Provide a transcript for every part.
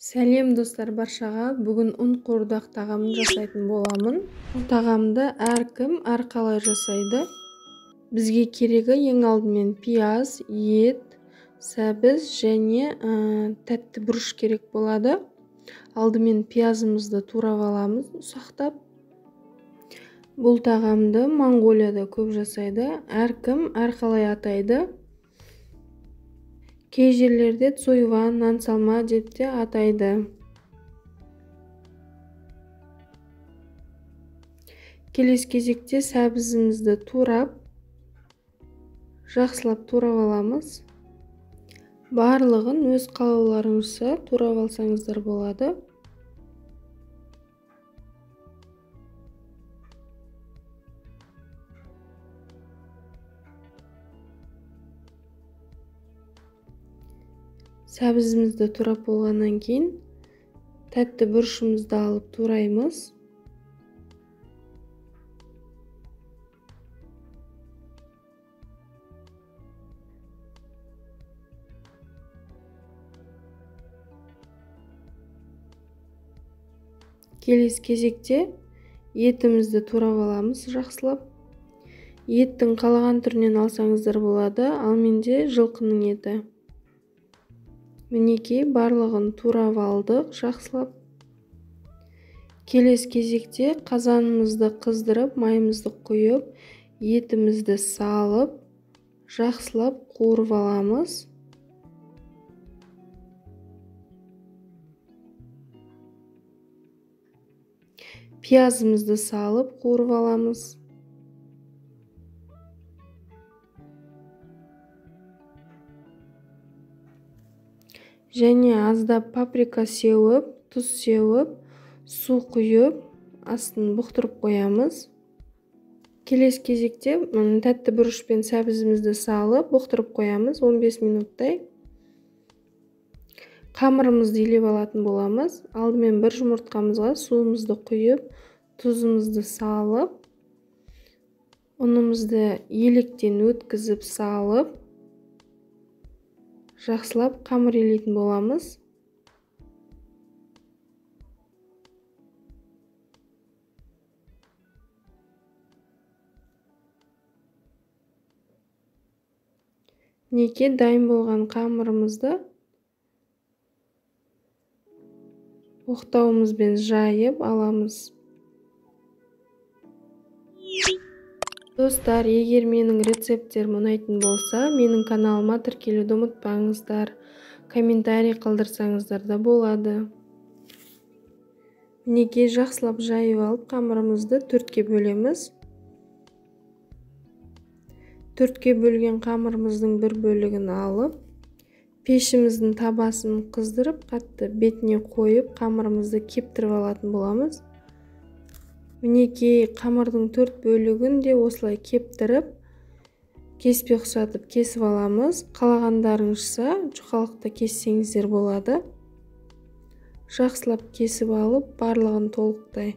Сәлем достар баршаға. Бүгін ұн қуырдақ тағамын жасайтын боламын. Бұл тағамды әркім әрқалай жасайды. Бізге керегі ең алдымен пияз, ет, сәбіз және тәтті бұрыш керек болады. Алдымен пиязымызды турап аламыз ұсақтап. Бұл тағамды Монғолияда көп жасайды. Әркім әрқалай атайды. Кей жерлерде цойван, нан салма деп те атайды. Келесі кезекте сәбізімізді турап, жақсылап турап аламыз. Барлығын өз қалауларыңызша турап алсаңыздар болады. Сәбізімізді турап болғаннан кейін тәтті бұрышымызды алып тураймыз. Келесі кезекте етімізді турап аламыз жақсылап. Еттің қалаған түрінен алсаңыздар болады, ал менде жылқының еті. Мінекей барлығын турап алдық жақсылап. Келесі кезекте қазанымызды қыздырып, майымызды құйып, етімізді салып, жақсылап қуырып аламыз. Пиязымызды салып қуырып аламыз. Және аздап паприка сеуіп, тұз сеуіп, су құйып, астын бұқтырып қоямыз. Келесі кезекте тәтті бұрыш пен сәбізімізді салып, бұқтырып қоямыз 15 минуттай. Қамырымызды илеп алатын боламыз. Алдымен бір жұмыртқамызға суымызды құйып, тұзымызды салып, ұнымызды електен өткізіп салып, жақсылап қамыр илейтін боламыз. Неке дайын болған қамырымызды оқтауымызбен жайып аламыз. Достар, егер менің рецепттерім ұнайтын болса, менің каналыма тіркелуді ұмытпаңыздар. Комментарий қалдырсаңыздар да болады. Мінекей жақсылап жайып алып, қамырымызды төртке бөлеміз. Төртке бөлген қамырымыздың бір бөлігін алып, пешіміздің табасын қыздырып, қатты бетіне қойып, қамырымызды кептіріп алатын боламыз. Мінекей қамырдың төрт бөлігін де осылай кептіріп, кеспе ұқсатып кесіп аламыз. Қалағандарыңызша жұқалықта кессеңіздер болады. Жақсылап кесіп алып, барлығын толықтай.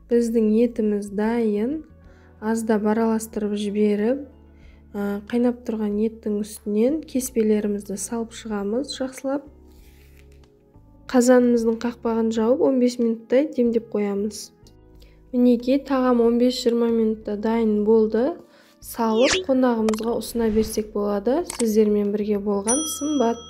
Біздің етіміз дайын. Аздап араластырып жіберіп, қайнап тұрған еттің үстінен кеспелерімізді салып шығамыз жақсылап. Қазанымыздың қақпағын жауып 15 минуттай демдеп қоямыз. Мінекей тағам 15-20 минутта дайын болды. Салып қонағымызға ұсына берсек болады. Сіздермен бірге болған Сымбат.